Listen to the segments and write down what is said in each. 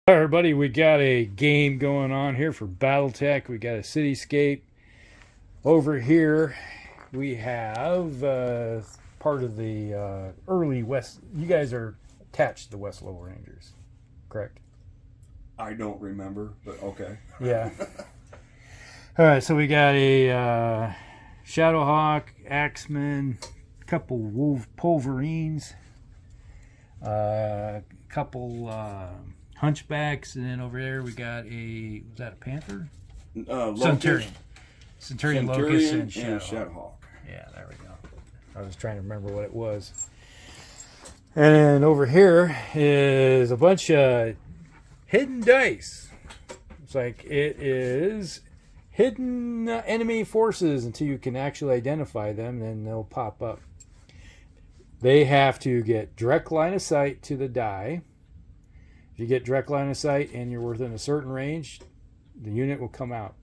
Hi everybody, we got a game going on here for Battletech. We got a cityscape. Over here we have part of the early West. You guys are attached to the West Low Rangers, correct? I don't remember, but okay. Yeah. All right, so we got a Shadowhawk, Axeman, a couple Wolf Pulverines, a couple Hunchbacks, and then over there we got was that a Panther? Centurion. Centurion, Locust, and Shadowhawk. Yeah, there we go. I was trying to remember what it was. And over here is a bunch of hidden dice. It's like it is hidden enemy forces until you can actually identify them, then they'll pop up. They have to get direct line of sight to the die. If you get direct line of sight and you're within a certain range, the unit will come out.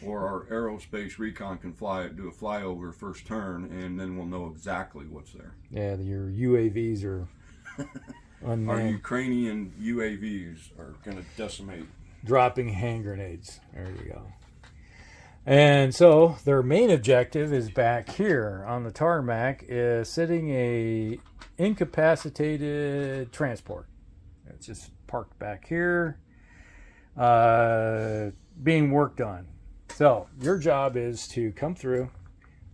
Or our aerospace recon can do a flyover first turn, and then we'll know exactly what's there. Yeah, your UAVs are unmanned. Our Ukrainian UAVs are going to decimate. Dropping hand grenades. There you go. And so their main objective is back here on the tarmac, is sitting a incapacitated transport. It's just parked back here, being worked on. So your job is to come through,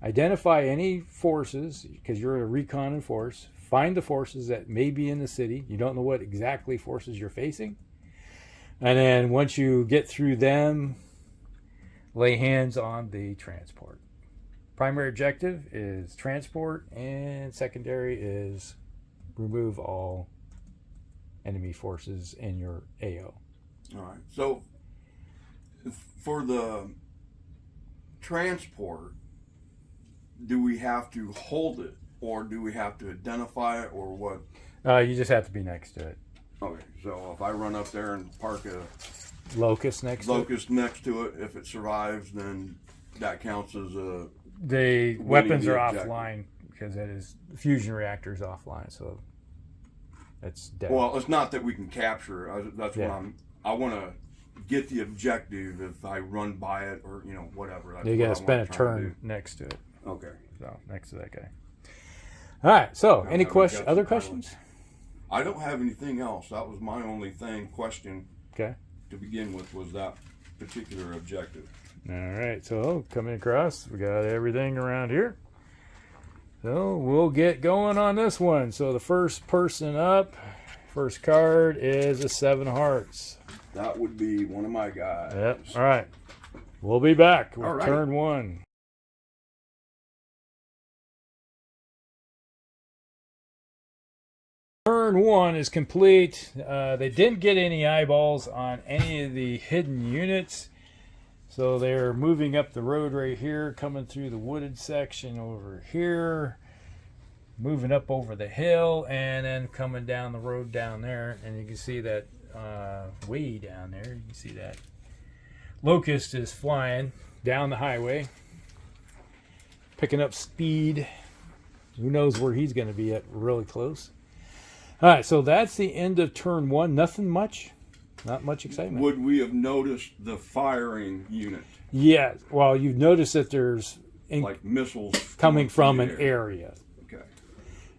identify any forces, because you're a recon and force, find the forces that may be in the city. You don't know what exactly forces you're facing. And then once you get through them, lay hands on the transport. Primary objective is transport, and secondary is remove all enemy forces in your AO. All right. So for the transport, do we have to hold it, or do we have to identify it, or what? You just have to be next to it. Okay. So if I run up there and park a Locust next to it, if it survives, then that counts as a. The weapons are offline because it is fusion reactors offline, so it's dead. Well, it's not that we can capture it. That's what I want to get the objective if I run by it, or whatever. That's you got to spend a turn next to it. Okay. So next to that guy. All right. So any questions? Other questions? I don't have anything else. That was my only question. Okay. To begin with, was that particular objective. All right. So coming across, we got everything around here. So we'll get going on this one. So the first person up, first card is a 7 of hearts. That would be one of my guys. Yep. All right. We'll be back with turn 1. Turn 1 is complete. They didn't get any eyeballs on any of the hidden units. So they're moving up the road right here, coming through the wooded section over here, moving up over the hill, and then coming down the road down there. And you can see that way down there, you can see that Locust is flying down the highway, picking up speed. Who knows where he's going to be at really close. All right, so that's the end of turn 1. Nothing much. Not much excitement. Would we have noticed the firing unit? Yeah. Well, you've noticed that there's like missiles coming from an area. Okay.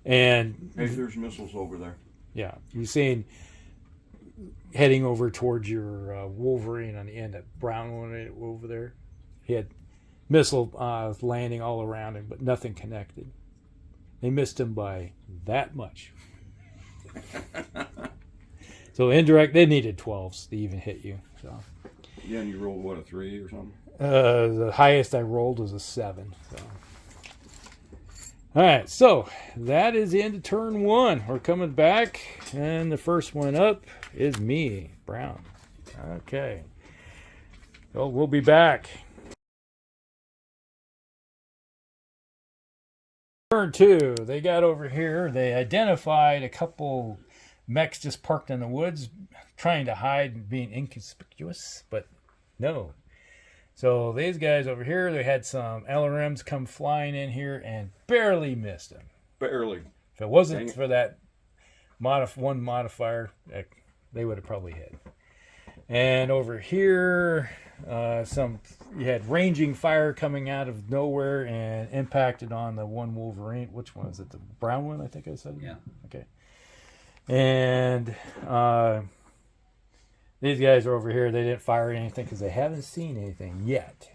And hey, there's missiles over there. Yeah, you're seeing heading over towards your Wolverine on the end. That brown one over there, he had missile landing all around him, but nothing connected. They missed him by that much. So indirect, they needed 12s to even hit you. So yeah, and you rolled what, a 3 or something? The highest I rolled was a 7. So. All right, so that is the end of turn 1. We're coming back, and the first one up is me, Brown. Okay, so we'll be back. Turn 2, they got over here. They identified a couple mechs just parked in the woods, trying to hide and being inconspicuous, but no. So these guys over here, they had some LRMs come flying in here and barely missed them. Barely. If it wasn't for that one modifier, they would have probably hit. And over here, you had ranging fire coming out of nowhere and impacted on the one Wolverine. Which one is it? The brown one, I think I said? Yeah. Okay. And these guys are over here. They didn't fire anything because they haven't seen anything yet.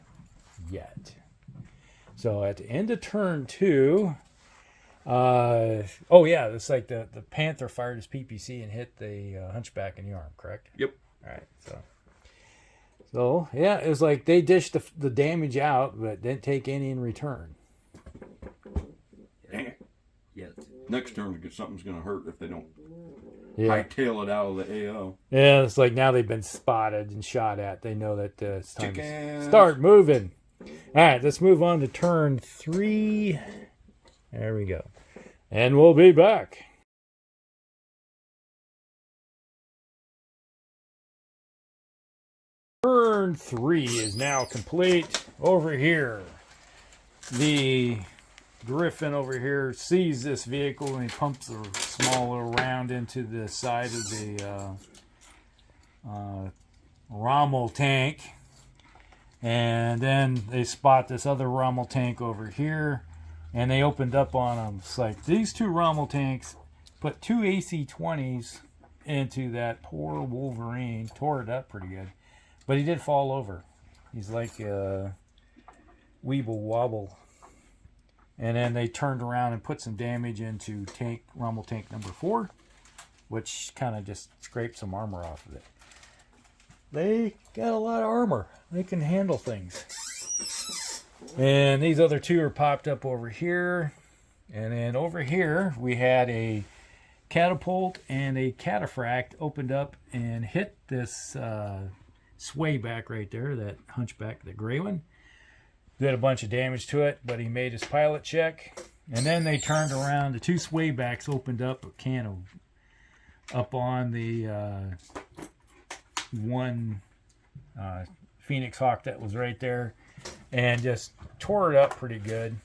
So at the end of turn 2, it's like the Panther fired his PPC and hit the Hunchback in the arm, correct? Yep. All right, so yeah, it was like they dished the damage out, but didn't take any in return. Yeah. Next turn, something's going to hurt if they don't hightail it out of the AO. Yeah, it's like now they've been spotted and shot at. They know that it's time to start moving. All right, let's move on to turn 3. There we go. And we'll be back. Turn 3 is now complete. Over here, the Griffin over here sees this vehicle and he pumps a small little round into the side of the Rommel tank. And then they spot this other Rommel tank over here, and they opened up on them. It's like these 2 Rommel tanks put 2 AC-20s into that poor Wolverine, tore it up pretty good. But he did fall over. He's like a Weeble Wobble. And then they turned around and put some damage into Rommel tank number 4, which kind of just scraped some armor off of it. They got a lot of armor. They can handle things. And these other 2 are popped up over here. And then over here, we had a catapult and a cataphract opened up and hit this sway back right there, that Hunchback, the gray one. Did a bunch of damage to it, but he made his pilot check. And then they turned around. The 2 sway backs opened up a can of up on the one Phoenix Hawk that was right there and just tore it up pretty good.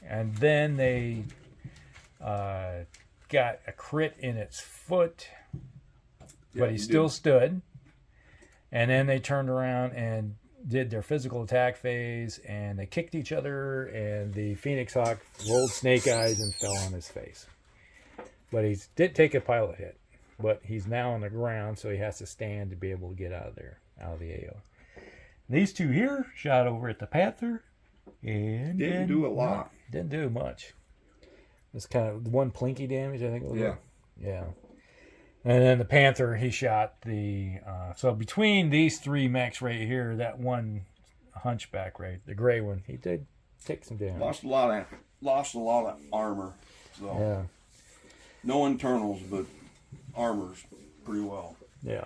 And then they got a crit in its foot, but he still stood. And then they turned around and did their physical attack phase, and they kicked each other, and the Phoenix Hawk rolled snake eyes and fell on his face. But he did take a pilot hit, but he's now on the ground, so he has to stand to be able to get out of there, out of the AO. These 2 here shot over at the Panther, and didn't do a lot. Didn't do much. It's kind of 1 plinky damage, I think it was. Yeah. And then the Panther, he shot the... so between these 3 mechs right here, that one Hunchback, right, the gray one, he did take some damage. Lost a lot of armor. So yeah. No internals, but armor's pretty well. Yeah.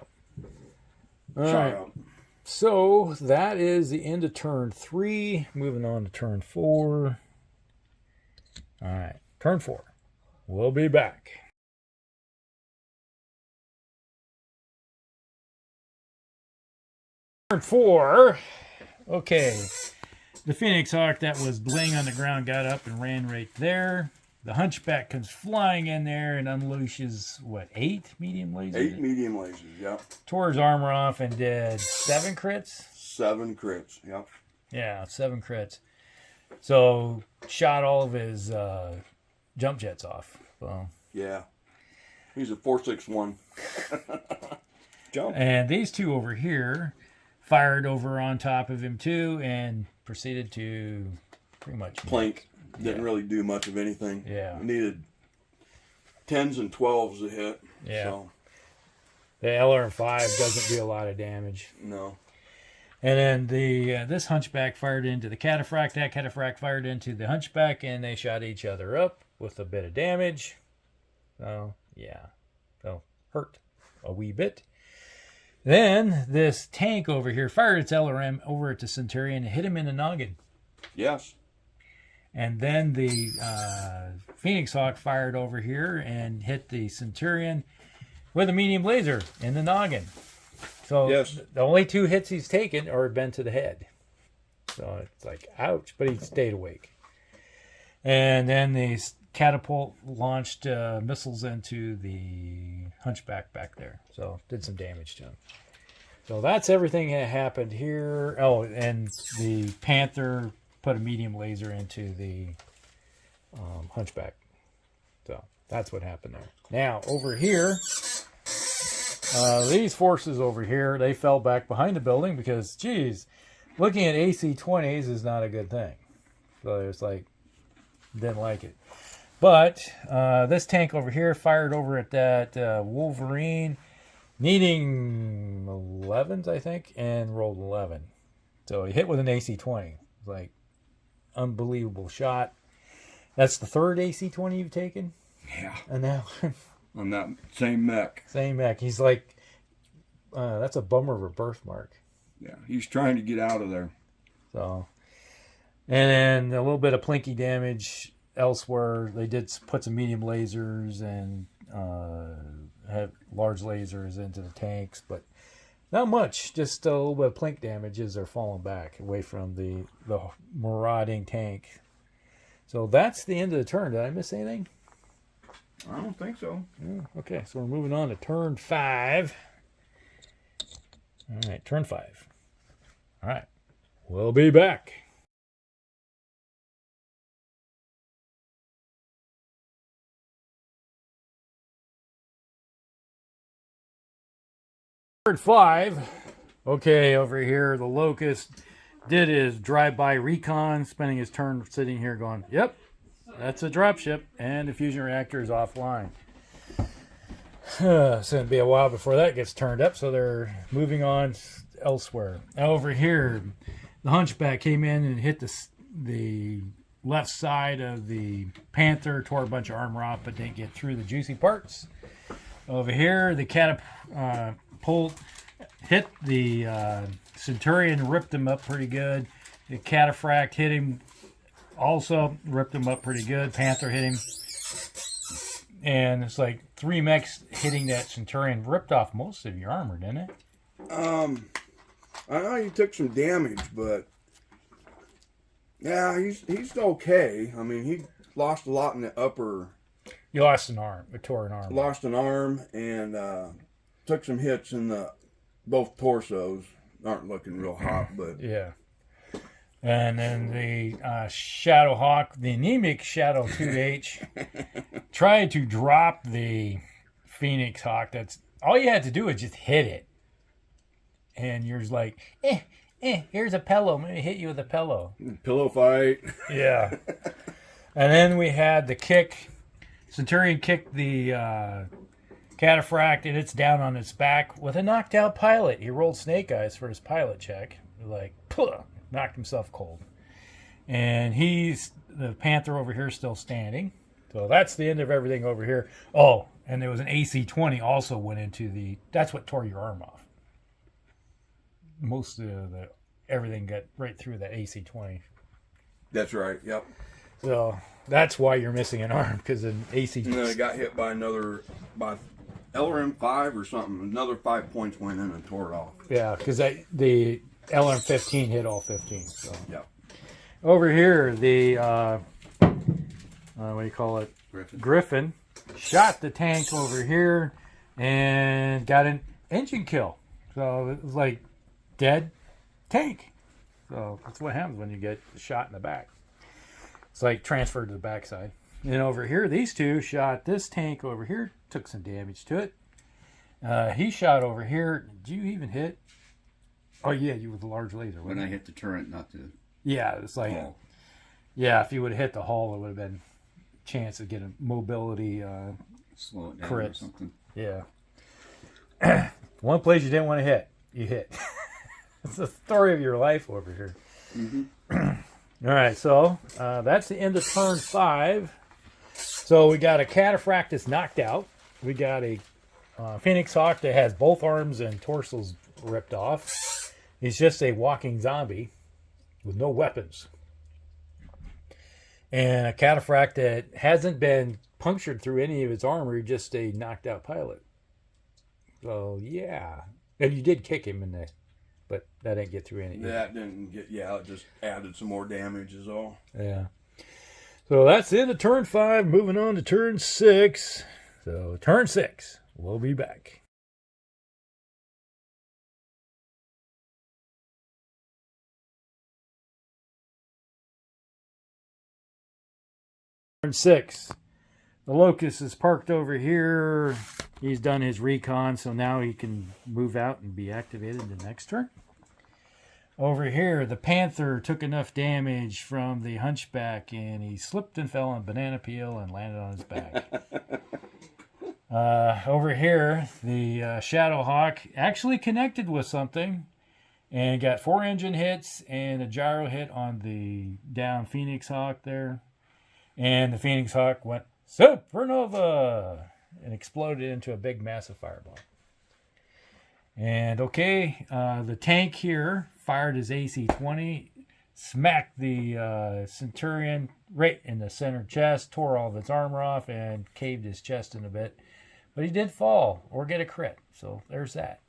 All right. So that is the end of turn 3. Moving on to turn 4. All right. Turn 4. We'll be back. Turn 4. Okay. The Phoenix Hawk that was laying on the ground got up and ran right there. The Hunchback comes flying in there and unleashes, 8 medium lasers? 8 medium lasers, yep. Tore his armor off and did 7 crits? 7 crits, yep. Yeah, 7 crits. So, shot all of his jump jets off. So. Yeah. He's a 4.61. Jump. And these 2 over here fired over on top of him too and proceeded to pretty much... Plank. Didn't really do much of anything. Yeah. Needed 10s and 12s to hit. Yeah. So. The LRM-5 doesn't do a lot of damage. No. And then this Hunchback fired into the Cataphract. That Cataphract fired into the Hunchback, and they shot each other up with a bit of damage. So, yeah. So, hurt a wee bit. Then this tank over here fired its LRM over at the Centurion and hit him in the noggin. Yes. And then the Phoenix Hawk fired over here and hit the Centurion with a medium laser in the noggin. So yes. The only 2 hits he's taken are been to the head. So it's like, ouch, but he stayed awake. And then the catapult launched missiles into the Hunchback back there. So did some damage to him. So that's everything that happened here. Oh, and the Panther put a medium laser into the Hunchback. So that's what happened there. Now, over here, these forces over here, they fell back behind the building because, geez, looking at AC-20s is not a good thing. So it's like, didn't like it. But this tank over here fired over at that Wolverine, needing 11s, I think, and rolled 11. So he hit with an AC-20. Like, unbelievable shot. That's the third AC-20 you've taken? Yeah. And now... on that same mech. Same mech. He's like, that's a bummer of a birthmark. Yeah, he's trying to get out of there. So, and then a little bit of plinky damage elsewhere. They did put some medium lasers and have large lasers into the tanks, but not much. Just a little bit of plink damage as they're falling back away from the marauding tank. So that's the end of the turn. Did I miss anything? I don't think so. Okay, so we're moving on to turn 5. All right, turn 5. All right, we'll be back. Turn 5. Okay, over here, the Locust did his drive-by recon, spending his turn sitting here going, yep, that's a dropship, and the fusion reactor is offline. It's going to be a while before that gets turned up, so they're moving on elsewhere. Now over here, the Hunchback came in and hit the left side of the Panther, tore a bunch of armor off, but didn't get through the juicy parts. Over here, the catapult hit the Centurion, ripped him up pretty good. The Cataphract hit him, also ripped him up pretty good. Panther hit him. And it's like 3 mechs hitting that Centurion ripped off most of your armor, didn't it? I know he took some damage, but yeah, he's okay. I mean, he lost a lot in the upper. You lost an arm. You tore an arm. Lost an arm and took some hits in the both torsos. Aren't looking real hot, but yeah. And then the Shadowhawk, the anemic Shadow 2H, tried to drop the Phoenix Hawk. That's all you had to do is just hit it. And you're just like, here's a pillow. Maybe hit you with a pillow. Pillow fight. Yeah. And then we had the kick. Centurion kicked the Cataphract, and it's down on its back with a knocked out pilot. He rolled snake eyes for his pilot check. Like, puh, knocked himself cold. And the Panther over here still standing. So that's the end of everything over here. Oh, and there was an AC-20 also went into that's what tore your arm off. Most of everything got right through the AC-20. That's right, yep. So that's why you're missing an arm, because an AC... And then it got hit by LRM-5 or something. Another 5 points went in and tore it off. Yeah, because the LRM-15 hit all 15. So. Yep. Over here, the... what do you call it? Griffin shot the tank over here and got an engine kill. So it was like dead tank. So that's what happens when you get shot in the back. It's like transferred to the backside. And over here, these two shot this tank over here, took some damage to it. He shot over here. Did you even hit? Oh yeah, you with the large laser. When I hit the turret, not the... Yeah, it's like... hull. Yeah, if you would have hit the hull, it would have been a chance to get a mobility Slow it down crit. or something. Yeah. One place you didn't want to hit, you hit. It's the story of your life over here. Mm-hmm. All right, so that's the end of turn 5. So we got a Cataphract that's knocked out. We got a Phoenix Hawk that has both arms and torsos ripped off. He's just a walking zombie with no weapons. And a Cataphract that hasn't been punctured through any of its armor, just a knocked out pilot. So, yeah. And you did kick him in the... But that didn't get through any. That didn't get... Yeah, it just added some more damage is all. Yeah. So that's the end of turn 5. Moving on to turn 6. So turn 6. We'll be back. Turn 6. The Locust is parked over here. He's done his recon, so now he can move out and be activated the next turn. Over here, the Panther took enough damage from the Hunchback, and he slipped and fell on banana peel and landed on his back. Over here, the Shadowhawk actually connected with something and got 4 engine hits and a gyro hit on the down Phoenix Hawk there. And the Phoenix Hawk went supernova and exploded into a big massive fireball. And okay, the tank here fired his AC-20, smacked the Centurion right in the center chest, tore all of his armor off, and caved his chest in a bit. But he did fall or get a crit, so there's that.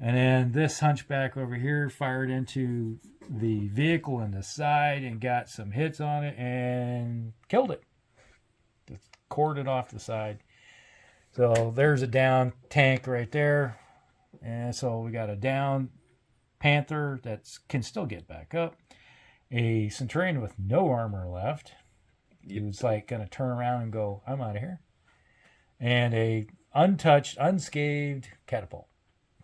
And then this Hunchback over here fired into the vehicle in the side and got some hits on it and killed it. Just cored it off the side. So there's a down tank right there. And so we got a down Panther that can still get back up. A Centurion with no armor left. He was like going to turn around and go, I'm out of here. And a untouched, unscathed catapult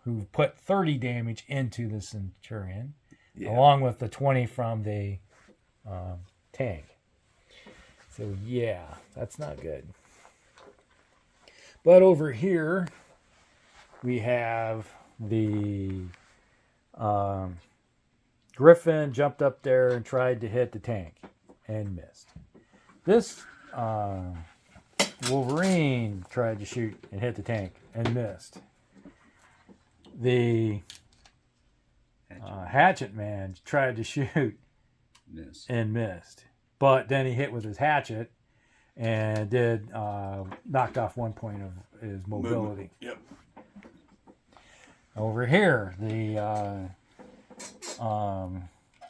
who put 30 damage into the Centurion, along with the 20 from the tank. So yeah, that's not good. But over here, we have the Griffin jumped up there and tried to hit the tank and missed. This Wolverine tried to shoot and hit the tank and missed. The Hatchet Man tried to shoot and missed. But then he hit with his hatchet and did knocked off 1 point of his mobility. Yep. Over here, the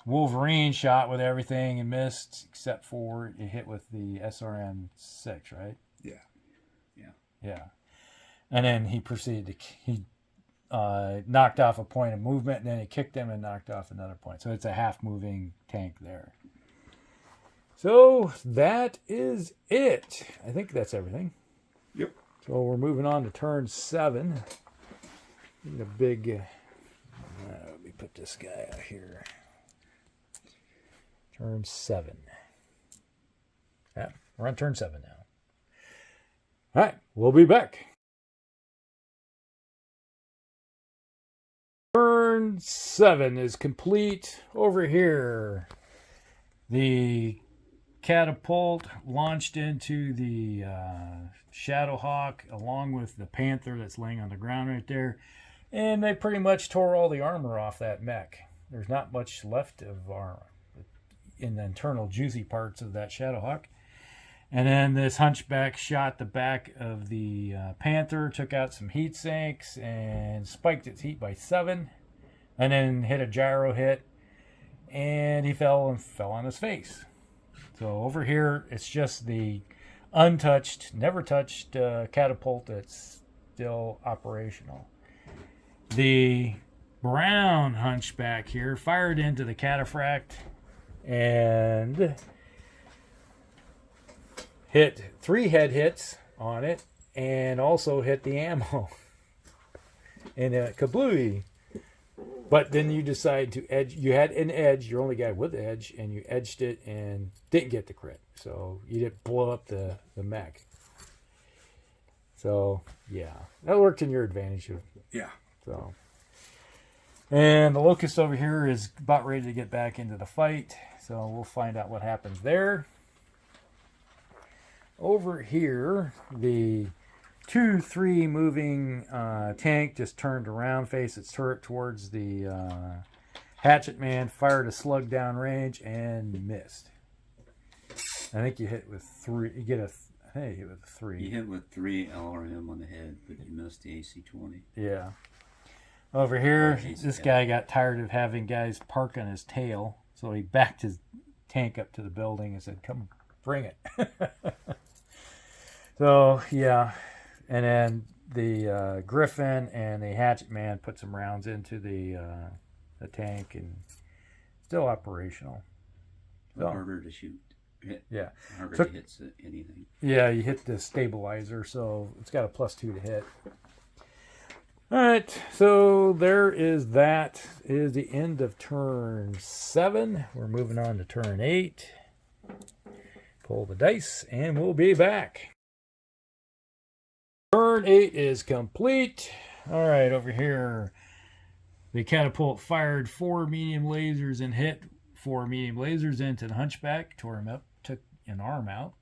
Wolverine shot with everything and missed, except for it hit with the SRM-6, right? Yeah. And then he proceeded to knocked off a point of movement, and then he kicked him and knocked off another point. So it's a half-moving tank there. So that is it. I think that's everything. Yep. So we're moving on to turn 7. Need a big... let me put this guy out here. Turn 7. Yeah, we're on turn 7 now. All right, we'll be back. Turn 7 is complete. Over here, the catapult launched into the Shadowhawk along with the Panther that's laying on the ground right there. And they pretty much tore all the armor off that mech. There's not much left of armor in the internal juicy parts of that Shadowhawk. And then this Hunchback shot the back of the Panther, took out some heat sinks, and spiked its heat by 7. And then hit a gyro hit, and he fell on his face. So over here, it's just the untouched, never touched catapult that's still operational. The brown Hunchback here fired into the cataphract and hit 3 head hits on it and also hit the ammo. And kablooey. But then you decide to edge. You had an edge. You're only guy with edge, and you edged it and didn't get the crit. So you didn't blow up the mech. So yeah, that worked in your advantage. Yeah. So, and the Locust over here is about ready to get back into the fight. So we'll find out what happens there. Over here, the 2-3 moving tank just turned around, faced its turret towards the Hatchet Man, fired a slug down range and missed. I think you hit with 3. You get I think you hit with 3. You hit with 3 LRM on the head, but you missed the AC-20. Yeah. Over here, this guy got tired of having guys park on his tail, so he backed his tank up to the building and said, "Come, bring it." So yeah. And then the Griffin and the Hatchet Man put some rounds into the tank and still operational. So, harder to shoot. Yeah. Already hits anything. Yeah, you hit the stabilizer, so it's got a +2 to hit. All right, so there is that. Is the end of turn 7. We're moving on to turn 8. Pull the dice, and we'll be back. Turn 8 is complete. All right, over here, the catapult fired 4 medium lasers and hit 4 medium lasers into the hunchback, tore him up, took an arm out.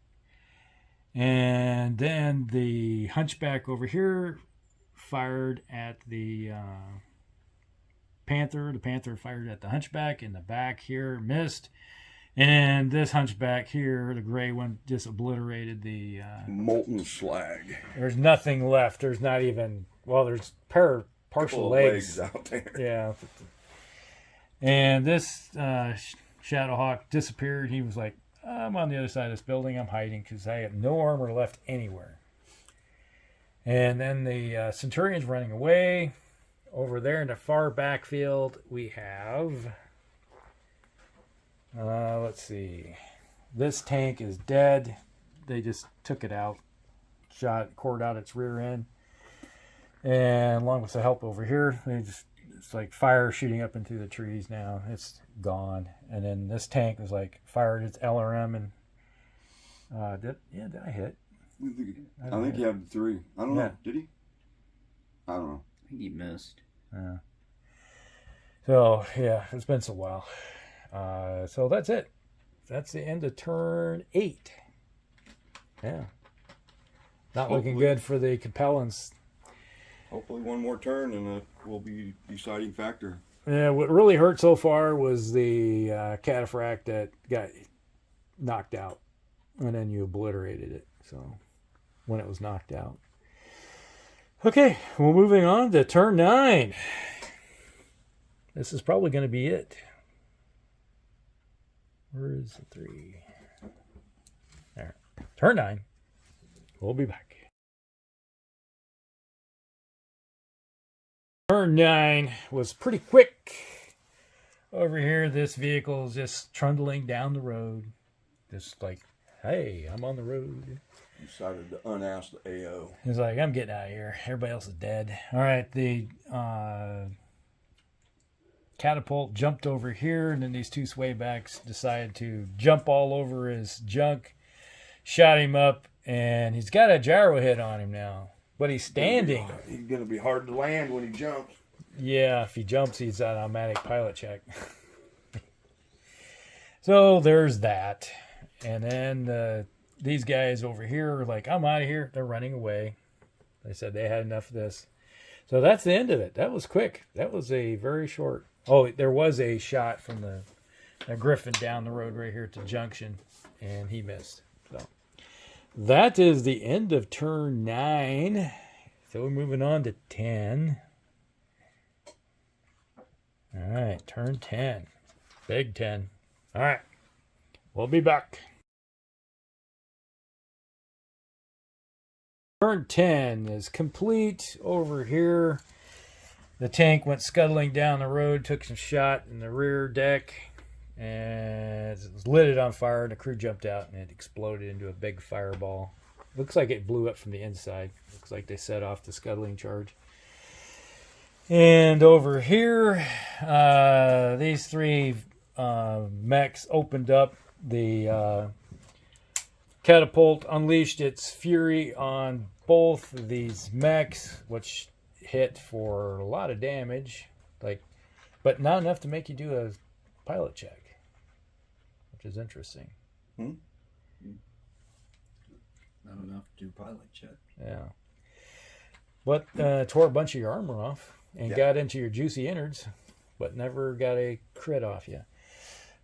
And then the hunchback over here fired at the panther. The panther fired at the hunchback in the back here, missed. And this hunchback here, the gray one, just obliterated the molten slag. There's nothing left. There's not even, well, there's partial legs out there. Yeah. And this Shadowhawk disappeared. He was like, I'm on the other side of this building. I'm hiding because I have no armor left anywhere. And then the Centurion's running away. Over there in the far backfield, we have... let's see. This tank is dead. They just took it out. Cored out its rear end. And along with the help over here, it's like fire shooting up into the trees now. It's gone. And then this tank was like fired its LRM and did I hit? I think he had 3. I don't know. Did he? I don't know. I think he missed. So yeah, it's been so while. So that's it. That's the end of turn 8. Yeah. Not looking good for the Capellans. Hopefully one more turn and it will be deciding factor. Yeah, what really hurt so far was the cataphract that got knocked out. And then you obliterated it. So when it was knocked out. Okay, well, moving on to turn 9. This is probably going to be it. Where is the 3? There. Turn 9. We'll be back. Turn 9 was pretty quick. Over here, this vehicle is just trundling down the road. Just like, hey, I'm on the road. Decided to unask the AO. He's like, I'm getting out of here. Everybody else is dead. All right, the catapult jumped over here, and then these 2 swaybacks decided to jump all over his junk, shot him up, and he's got a gyro hit on him now. But he's standing. He's going to be hard to land when he jumps. Yeah, if he jumps, he's on automatic pilot check. So there's that. And then these guys over here are like, I'm out of here. They're running away. They said they had enough of this. So that's the end of it. That was quick. That was a very short. Oh, there was a shot from a Griffin down the road right here to Junction, and he missed. So that is the end of turn 9. So we're moving on to 10. All right, turn 10. Big 10. All right, we'll be back. Turn 10 is complete. Over here, the tank went scuttling down the road, took some shot in the rear deck, and it lit it on fire, and the crew jumped out, and it exploded into a big fireball. Looks like it blew up from the inside. Looks like they set off the scuttling charge. And over here, these 3 mechs opened up. The catapult unleashed its fury on both of these mechs, which hit for a lot of damage, but not enough to make you do a pilot check, which is interesting. Not enough to do pilot check. Yeah. But tore a bunch of your armor off and got into your juicy innards, but never got a crit off you.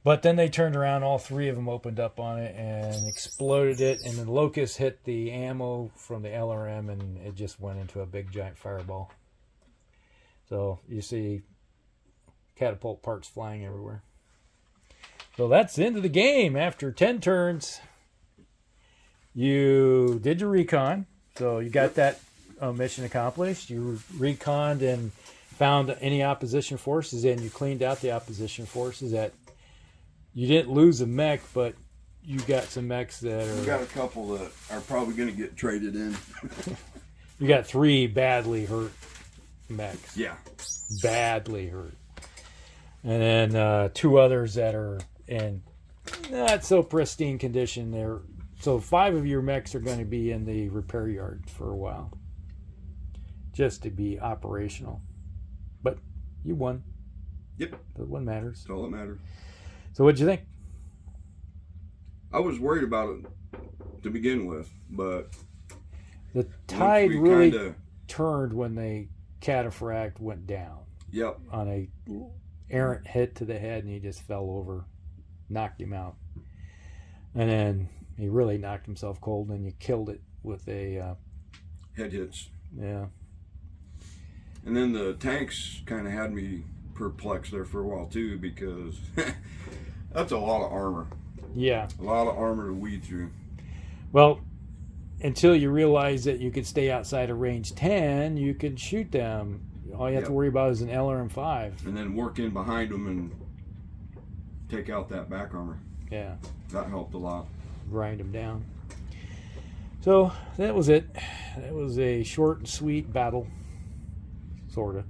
But then they turned around, all 3 of them opened up on it and exploded it, and the Locust hit the ammo from the LRM, and it just went into a big giant fireball. So you see catapult parts flying everywhere. So that's the end of the game. After 10 turns, you did your recon. So you got that mission accomplished. You reconned and found any opposition forces, and you cleaned out the opposition forces. That you didn't lose a mech, but you got some mechs that are... We got a couple that are probably going to get traded in. You got 3 badly hurt mechs. Yeah. Badly hurt. And then 2 others that are in not so pristine condition. So 5 of your mechs are going to be in the repair yard for a while. Just to be operational. But you won. Yep. That one matters. That's all that matters. So what'd you think? I was worried about it to begin with, but the tide really turned when the cataphract went down. Yep. On a errant hit to the head, and he just fell over, knocked him out, and then he really knocked himself cold, and you killed it with a head hits. Yeah. And then the tanks kind of had me perplexed there for a while too, because that's a lot of armor. Yeah. A lot of armor to weed through. Well, until you realize that you could stay outside of range 10, you could shoot them. All you have to worry about is an LRM-5. And then work in behind them and take out that back armor. Yeah. That helped a lot. Grind them down. So that was it. That was a short and sweet battle. Sort of.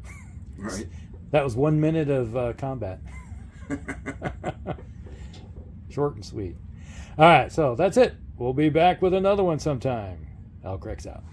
Right. That was 1 minute of combat. Short and sweet. All right, so that's it. We'll be back with another one sometime. Al Crex out.